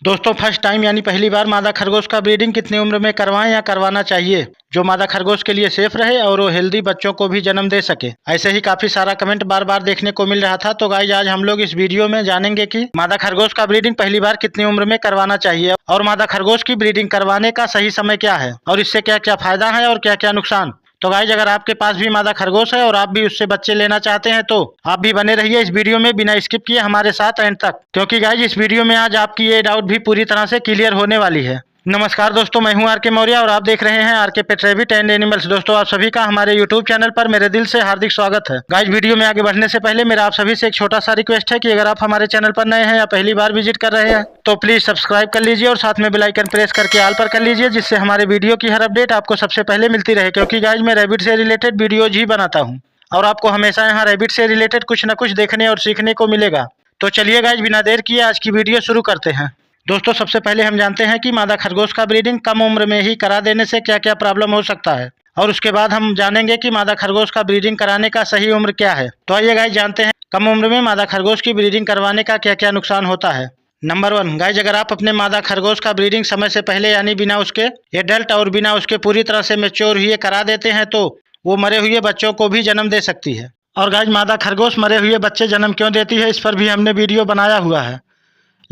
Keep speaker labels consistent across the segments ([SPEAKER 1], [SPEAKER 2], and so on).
[SPEAKER 1] दोस्तों first time यानी पहली बार मादा खरगोश का ब्रीडिंग कितनी उम्र में करवाएं या करवाना चाहिए जो मादा खरगोश के लिए सेफ रहे और वो हेल्दी बच्चों को भी जन्म दे सके। ऐसे ही काफी सारा कमेंट बार बार देखने को मिल रहा था। तो गाइज आज हम लोग इस वीडियो में जानेंगे कि मादा खरगोश का ब्रीडिंग पहली बार कितनी उम्र में करवाना चाहिए और मादा खरगोश की ब्रीडिंग करवाने का सही समय क्या है और इससे क्या क्या फायदा है और क्या क्या नुकसान। तो गाइज अगर आपके पास भी मादा खरगोश है और आप भी उससे बच्चे लेना चाहते हैं तो आप भी बने रहिए इस वीडियो में बिना स्किप किए हमारे साथ एंड तक, क्योंकि गाइज इस वीडियो में आज आपकी ये डाउट भी पूरी तरह से क्लियर होने वाली है। नमस्कार दोस्तों, मैं हूं आर.के. मौर्य और आप देख रहे हैं R K. Pet rabbit and animals. दोस्तों आप सभी का हमारे यूट्यूब चैनल पर मेरे दिल से हार्दिक स्वागत है। गाइज वीडियो में आगे बढ़ने से पहले मेरा आप सभी से एक छोटा सा रिक्वेस्ट है कि अगर आप हमारे चैनल पर नए हैं या पहली बार विजिट कर रहे हैं तो प्लीज सब्सक्राइब कर लीजिए और साथ में बेल आइकन प्रेस करके ऑल पर कर लीजिए, जिससे हमारे वीडियो की हर अपडेट आपको सबसे पहले मिलती रहे। क्योंकि गाइज मैं रैबिट से रिलेटेड वीडियोज ही बनाता हूँ और आपको हमेशा यहाँ रैबिट से रिलेटेड कुछ न कुछ देखने और सीखने को मिलेगा। तो चलिए गाइज बिना देर किए आज की वीडियो शुरू करते हैं। दोस्तों सबसे पहले हम जानते हैं कि मादा खरगोश का ब्रीडिंग कम उम्र में ही करा देने से क्या क्या प्रॉब्लम हो सकता है और उसके बाद हम जानेंगे कि मादा खरगोश का ब्रीडिंग कराने का सही उम्र क्या है। तो आइए गाइज जानते हैं कम उम्र में मादा खरगोश की ब्रीडिंग करवाने का क्या क्या नुकसान होता है। नंबर 1 गाइज, अगर आप अपने मादा खरगोश का ब्रीडिंग समय से पहले यानी बिना उसके एडल्ट और बिना उसके पूरी तरह से मैच्योर हुए करा देते हैं तो वो मरे हुए बच्चों को भी जन्म दे सकती है। और गाइज मादा खरगोश मरे हुए बच्चे जन्म क्यों देती है इस पर भी हमने वीडियो बनाया हुआ है,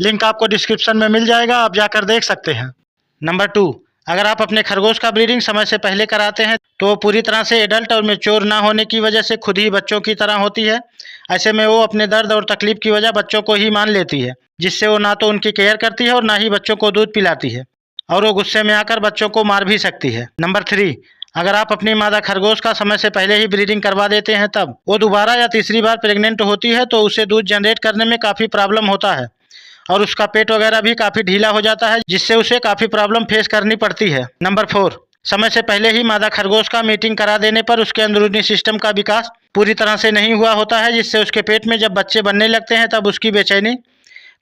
[SPEAKER 1] लिंक आपको डिस्क्रिप्शन में मिल जाएगा, आप जाकर देख सकते हैं। नंबर 2, अगर आप अपने खरगोश का ब्रीडिंग समय से पहले कराते हैं तो वो पूरी तरह से एडल्ट और मैच्योर ना होने की वजह से खुद ही बच्चों की तरह होती है। ऐसे में वो अपने दर्द और तकलीफ की वजह बच्चों को ही मान लेती है, जिससे वो ना तो उनकी केयर करती है और ना ही बच्चों को दूध पिलाती है और वो गुस्से में आकर बच्चों को मार भी सकती है। नंबर 3, अगर आप अपनी मादा खरगोश का समय से पहले ही ब्रीडिंग करवा देते हैं तब वो दोबारा या तीसरी बार प्रेग्नेंट होती है तो उसे दूध जनरेट करने में काफ़ी प्रॉब्लम होता है और उसका पेट वगैरह भी काफ़ी ढीला हो जाता है, जिससे उसे काफ़ी प्रॉब्लम फेस करनी पड़ती है। नंबर 4, समय से पहले ही मादा खरगोश का मीटिंग करा देने पर उसके अंदरूनी सिस्टम का विकास पूरी तरह से नहीं हुआ होता है, जिससे उसके पेट में जब बच्चे बनने लगते हैं तब उसकी बेचैनी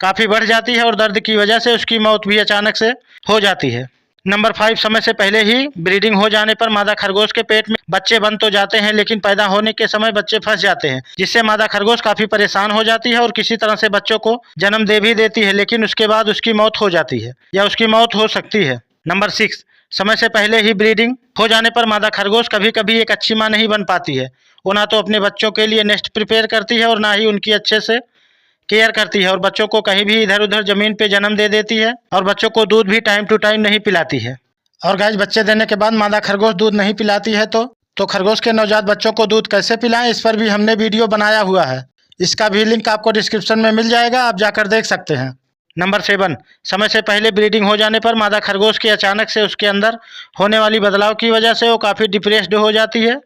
[SPEAKER 1] काफ़ी बढ़ जाती है और दर्द की वजह से उसकी मौत भी अचानक से हो जाती है। नंबर 5, समय से पहले ही ब्रीडिंग हो जाने पर मादा खरगोश के पेट में बच्चे बन तो जाते हैं लेकिन पैदा होने के समय बच्चे फंस जाते हैं, जिससे मादा खरगोश काफ़ी परेशान हो जाती है और किसी तरह से बच्चों को जन्म दे भी देती है, लेकिन उसके बाद उसकी मौत हो जाती है या उसकी मौत हो सकती है। नंबर 6, समय से पहले ही ब्रीडिंग हो जाने पर मादा खरगोश कभी कभी एक अच्छी माँ नहीं बन पाती है। वो ना तो अपने बच्चों के लिए नेस्ट प्रिपेयर करती है और ना ही उनकी अच्छे से केयर करती है और बच्चों को कहीं भी इधर उधर जमीन पे जन्म दे देती है और बच्चों को दूध भी टाइम टू टाइम नहीं पिलाती है। और गाइस बच्चे देने के बाद मादा खरगोश दूध नहीं पिलाती है तो खरगोश के नवजात बच्चों को दूध कैसे पिलाएं इस पर भी हमने वीडियो बनाया हुआ है, इसका भी लिंक आपको डिस्क्रिप्शन में मिल जाएगा, आप जाकर देख सकते हैं। नंबर 7, समय से पहले ब्रीडिंग हो जाने पर मादा खरगोश के अचानक से उसके अंदर होने वाली बदलाव की वजह से वो काफ़ी डिप्रेस्ड हो जाती है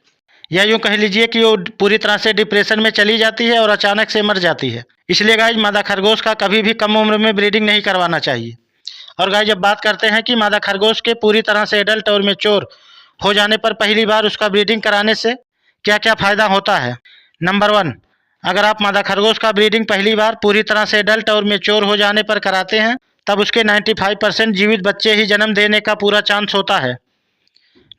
[SPEAKER 1] या यूँ कह लीजिए कि वो पूरी तरह से डिप्रेशन में चली जाती है और अचानक से मर जाती है। इसलिए गाइज मादा खरगोश का कभी भी कम उम्र में ब्रीडिंग नहीं करवाना चाहिए। और गाइज जब बात करते हैं कि मादा खरगोश के पूरी तरह से एडल्ट और मैच्योर हो जाने पर पहली बार उसका ब्रीडिंग कराने से क्या क्या फ़ायदा होता है। नंबर 1, अगर आप मादा खरगोश का ब्रीडिंग पहली बार पूरी तरह से एडल्ट और मैच्योर हो जाने पर कराते हैं तब उसके 95% जीवित बच्चे ही जन्म देने का पूरा चांस होता है।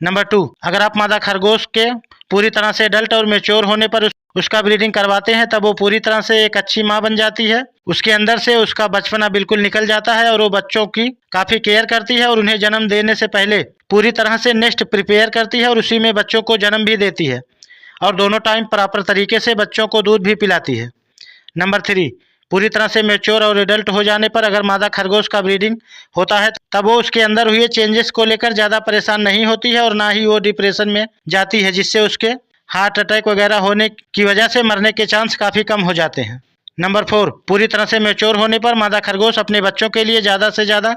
[SPEAKER 1] नंबर 2, अगर आप मादा खरगोश के पूरी तरह से एडल्ट और मैच्योर होने पर उसका ब्रीडिंग करवाते हैं तब वो पूरी तरह से एक अच्छी माँ बन जाती है, उसके अंदर से उसका बचपना बिल्कुल निकल जाता है और वो बच्चों की काफ़ी केयर करती है और उन्हें जन्म देने से पहले पूरी तरह से नेस्ट प्रिपेयर करती है और उसी में बच्चों को जन्म भी देती है और दोनों टाइम प्रॉपर तरीके से बच्चों को दूध भी पिलाती है। नंबर 3, पूरी तरह से मैच्योर और एडल्ट हो जाने पर अगर मादा खरगोश का ब्रीडिंग होता है तब वो उसके अंदर हुए चेंजेस को लेकर ज़्यादा परेशान नहीं होती है और ना ही वो डिप्रेशन में जाती है, जिससे उसके हार्ट अटैक वगैरह होने की वजह से मरने के चांस काफ़ी कम हो जाते हैं। नंबर 4, पूरी तरह से मैच्योर होने पर मादा खरगोश अपने बच्चों के लिए ज़्यादा से ज़्यादा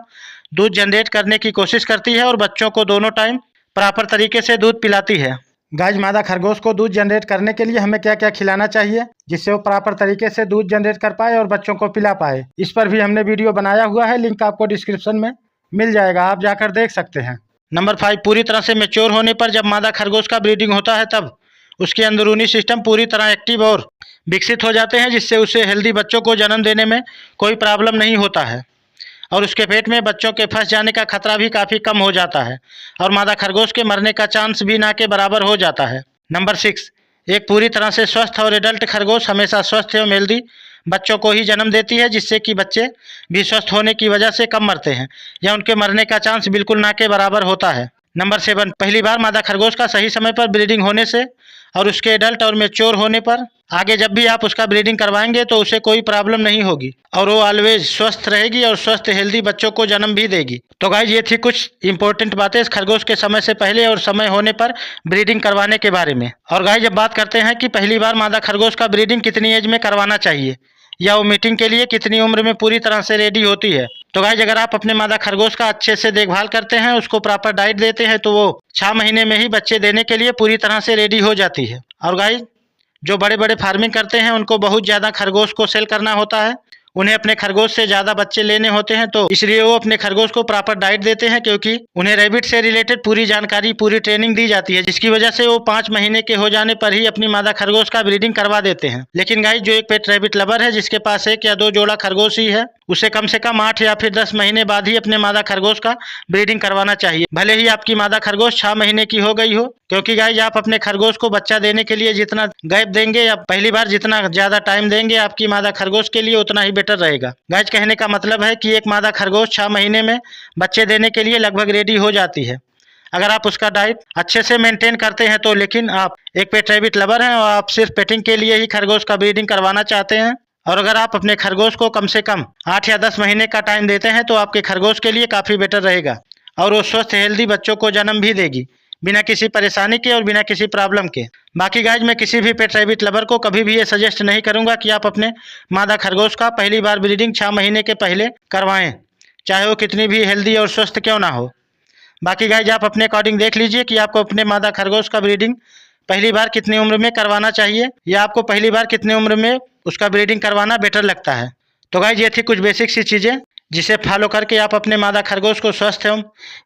[SPEAKER 1] दूध जनरेट करने की कोशिश करती है और बच्चों को दोनों टाइम प्रॉपर तरीके से दूध पिलाती है। गाइज मादा खरगोश को दूध जनरेट करने के लिए हमें क्या क्या खिलाना चाहिए जिससे वो प्रॉपर तरीके से दूध जनरेट कर पाए और बच्चों को पिला पाए, इस पर भी हमने वीडियो बनाया हुआ है, लिंक आपको डिस्क्रिप्शन में मिल जाएगा, आप जाकर देख सकते हैं। नंबर 5, पूरी तरह से मैच्योर होने पर जब मादा खरगोश का ब्रीडिंग होता है तब उसके अंदरूनी सिस्टम पूरी तरह एक्टिव और विकसित हो जाते हैं, जिससे उसे हेल्दी बच्चों को जन्म देने में कोई प्रॉब्लम नहीं होता है और उसके पेट में बच्चों के फंस जाने का खतरा भी काफ़ी कम हो जाता है और मादा खरगोश के मरने का चांस भी ना के बराबर हो जाता है। नंबर 6, एक पूरी तरह से स्वस्थ और एडल्ट खरगोश हमेशा स्वस्थ एवं हेल्दी बच्चों को ही जन्म देती है, जिससे कि बच्चे भी स्वस्थ होने की वजह से कम मरते हैं या उनके मरने का चांस बिल्कुल ना के बराबर होता है। नंबर 7, पहली बार मादा खरगोश का सही समय पर ब्रीडिंग होने से और उसके एडल्ट और मैच्योर होने पर आगे जब भी आप उसका ब्रीडिंग करवाएंगे तो उसे कोई प्रॉब्लम नहीं होगी और वो ऑलवेज स्वस्थ रहेगी और स्वस्थ हेल्दी बच्चों को जन्म भी देगी। तो गाइज ये थी कुछ इंपॉर्टेंट बातें इस खरगोश के समय से पहले और समय होने पर ब्रीडिंग करवाने के बारे में। और गाइज अब बात करते हैं कि पहली बार मादा खरगोश का ब्रीडिंग कितनी एज में करवाना चाहिए या वो मीटिंग के लिए कितनी उम्र में पूरी तरह से रेडी होती है। तो गाइज अगर आप अपने मादा खरगोश का अच्छे से देखभाल करते हैं, उसको प्रॉपर डाइट देते हैं, तो वो 6 महीने में ही बच्चे देने के लिए पूरी तरह से रेडी हो जाती है। और गाइज जो बड़े बड़े फार्मिंग करते हैं उनको बहुत ज़्यादा खरगोश को सेल करना होता है, उन्हें अपने खरगोश से ज़्यादा बच्चे लेने होते हैं, तो इसलिए वो अपने खरगोश को प्रॉपर डाइट देते हैं, क्योंकि उन्हें रैबिट से रिलेटेड पूरी जानकारी पूरी ट्रेनिंग दी जाती है, जिसकी वजह से वो 5 महीने के हो जाने पर ही अपनी मादा खरगोश का ब्रीडिंग करवा देते हैं। लेकिन गाइस जो एक पेट रैबिट लवर है जिसके पास 1 या 2 जोड़ा खरगोश ही है, उसे कम से कम 8 या फिर 10 महीने बाद ही अपने मादा खरगोश का ब्रीडिंग करवाना चाहिए, भले ही आपकी मादा खरगोश 6 महीने की हो गई हो। क्योंकि गाइस आप अपने खरगोश को बच्चा देने के लिए जितना गैप देंगे या पहली बार जितना ज़्यादा टाइम देंगे आपकी मादा खरगोश के लिए उतना ही बेटर रहेगा। गाइस कहने का मतलब है कि एक मादा खरगोश 6 महीने में बच्चे देने के लिए लगभग रेडी हो जाती है, अगर आप उसका डाइट अच्छे से मेंटेन करते हैं तो। लेकिन आप एक पेट रैबिट लवर हैं और आप सिर्फ पेटिंग के लिए ही खरगोश का ब्रीडिंग करवाना चाहते हैं, और अगर आप अपने खरगोश को कम से कम 8 या 10 महीने का टाइम देते हैं तो आपके खरगोश के लिए काफ़ी बेटर रहेगा और वो स्वस्थ हेल्दी बच्चों को जन्म भी देगी बिना किसी परेशानी के और बिना किसी प्रॉब्लम के। बाकी गाइज मैं किसी भी पेट रैबिट लवर को कभी भी ये सजेस्ट नहीं करूंगा कि आप अपने मादा खरगोश का पहली बार ब्रीडिंग 6 महीने के पहले करवाएं, चाहे वो कितनी भी हेल्दी और स्वस्थ क्यों ना हो। बाकी गाइज आप अपने अकॉर्डिंग देख लीजिए कि आपको अपने मादा खरगोश का ब्रीडिंग पहली बार कितनी उम्र में करवाना चाहिए या आपको पहली बार कितनी उम्र में उसका ब्रीडिंग करवाना बेटर लगता है। तो गाइज ये थी कुछ बेसिक सी चीज़ें जिसे फॉलो करके आप अपने मादा खरगोश को स्वस्थ एवं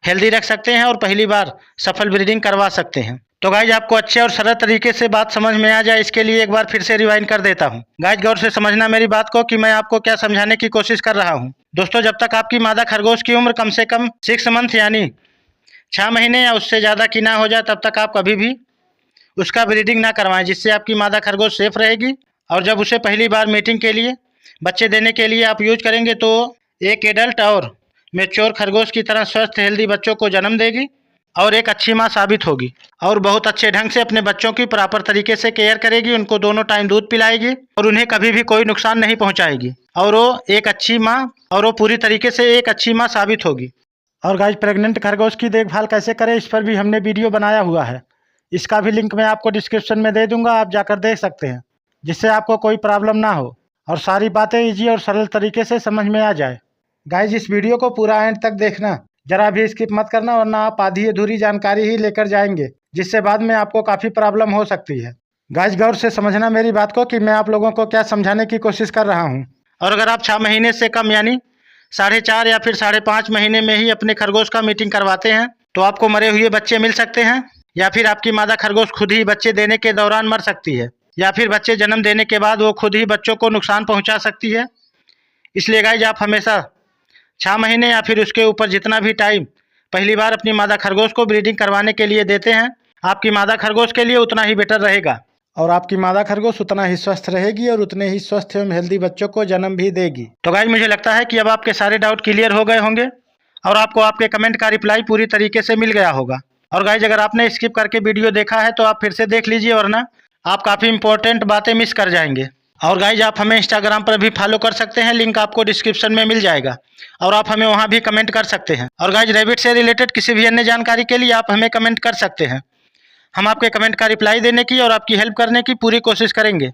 [SPEAKER 1] हेल्दी रख सकते हैं और पहली बार सफल ब्रीडिंग करवा सकते हैं। तो गाइज आपको अच्छे और सरल तरीके से बात समझ में आ जाए इसके लिए एक बार फिर से रिवाइंड कर देता हूँ। गाइज गौर से समझना मेरी बात को कि मैं आपको क्या समझाने की कोशिश कर रहा हूँ। दोस्तों जब तक आपकी मादा खरगोश की उम्र कम से कम 6 मंथ यानी 6 महीने या उससे ज़्यादा की ना हो जाए तब तक आप कभी भी उसका ब्रीडिंग ना करवाएं, जिससे आपकी मादा खरगोश सेफ रहेगी। और जब उसे पहली बार मीटिंग के लिए बच्चे देने के लिए आप यूज करेंगे तो एक एडल्ट और मैच्योर खरगोश की तरह स्वस्थ हेल्दी बच्चों को जन्म देगी और एक अच्छी माँ साबित होगी और बहुत अच्छे ढंग से अपने बच्चों की प्रॉपर तरीके से केयर करेगी, उनको दोनों टाइम दूध पिलाएगी और उन्हें कभी भी कोई नुकसान नहीं पहुँचाएगी और वो एक अच्छी माँ और वो पूरी तरीके से एक अच्छी माँ साबित होगी। और गाइस प्रेग्नेंट खरगोश की देखभाल कैसे करें इस पर भी हमने वीडियो बनाया हुआ है, इसका भी लिंक मैं आपको डिस्क्रिप्शन में दे दूंगा, आप जाकर देख सकते हैं, जिससे आपको कोई प्रॉब्लम ना हो और सारी बातें इजी और सरल तरीके से समझ में आ जाए। गाइज इस वीडियो को पूरा एंड तक देखना, जरा भी स्किप मत करना वरना आप आधी अधूरी जानकारी ही लेकर जाएंगे जिससे बाद में आपको काफ़ी प्रॉब्लम हो सकती है। गाइज गौर से समझना मेरी बात को कि मैं आप लोगों को क्या समझाने की कोशिश कर रहा हूँ। और अगर आप 6 महीने से कम यानी 4.5 या फिर 5.5 महीने में ही अपने खरगोश का मीटिंग करवाते हैं तो आपको मरे हुए बच्चे मिल सकते हैं, या फिर आपकी मादा खरगोश खुद ही बच्चे देने के दौरान मर सकती है, या फिर बच्चे जन्म देने के बाद वो खुद ही बच्चों को नुकसान पहुंचा सकती है। इसलिए गाइज आप हमेशा 6 महीने या फिर उसके ऊपर जितना भी टाइम पहली बार अपनी मादा खरगोश को ब्रीडिंग करवाने के लिए देते हैं, आपकी मादा खरगोश के लिए उतना ही बेटर रहेगा और आपकी मादा खरगोश उतना ही स्वस्थ रहेगी और उतने ही स्वस्थ एवं हेल्दी बच्चों को जन्म भी देगी। तो गाइज मुझे लगता है कि अब आपके सारे डाउट क्लियर हो गए होंगे और आपको आपके कमेंट का रिप्लाई पूरी तरीके से मिल गया होगा। और गाइज अगर आपने स्किप करके वीडियो देखा है तो आप फिर से देख लीजिए, वरना आप काफ़ी इंपॉर्टेंट बातें मिस कर जाएंगे। और गाइज आप हमें इंस्टाग्राम पर भी फॉलो कर सकते हैं, लिंक आपको डिस्क्रिप्शन में मिल जाएगा और आप हमें वहां भी कमेंट कर सकते हैं। और गाइज रैबिट से रिलेटेड किसी भी अन्य जानकारी के लिए आप हमें कमेंट कर सकते हैं, हम आपके कमेंट का रिप्लाई देने की और आपकी हेल्प करने की पूरी कोशिश करेंगे।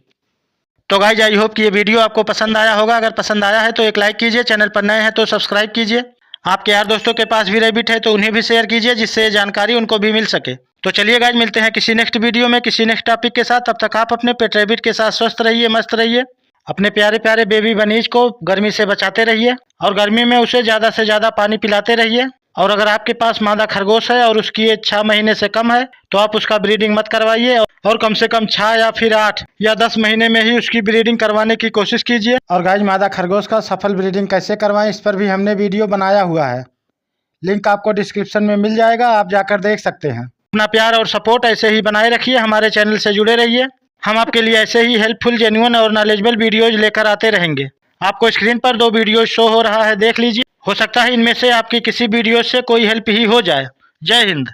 [SPEAKER 1] तो गाइज आई होप कि ये वीडियो आपको पसंद आया होगा, अगर पसंद आया है तो एक लाइक कीजिए, चैनल पर नए हैं तो सब्सक्राइब कीजिए, आपके यार दोस्तों के पास भी रैबिट है तो उन्हें भी शेयर कीजिए जिससे ये जानकारी उनको भी मिल सके। तो चलिए गाइज मिलते हैं किसी नेक्स्ट वीडियो में किसी नेक्स्ट टॉपिक के साथ, तब तक आप अपने पेट रैबिट के साथ स्वस्थ रहिए, मस्त रहिए, अपने प्यारे प्यारे बेबी बनीज को गर्मी से बचाते रहिए और गर्मी में उसे ज़्यादा से ज़्यादा पानी पिलाते रहिए। और अगर आपके पास मादा खरगोश है और उसकी एज 6 महीने से कम है तो आप उसका ब्रीडिंग मत करवाइए और कम से कम 6 या फिर 8 या 10 महीने में ही उसकी ब्रीडिंग करवाने की कोशिश कीजिए। और गाइज मादा खरगोश का सफल ब्रीडिंग कैसे करवाएं इस पर भी हमने वीडियो बनाया हुआ है, लिंक आपको डिस्क्रिप्शन में मिल जाएगा, आप जाकर देख सकते हैं। अपना प्यार और सपोर्ट ऐसे ही बनाए रखिए, हमारे चैनल से जुड़े रहिए, हम आपके लिए ऐसे ही हेल्पफुल, जेन्युइन और नॉलेजेबल वीडियोज लेकर आते रहेंगे। आपको स्क्रीन पर 2 वीडियो शो हो रहा है, देख लीजिए। हो सकता है इनमें से आपकी किसी वीडियो से कोई हेल्प ही हो जाए। जय हिंद।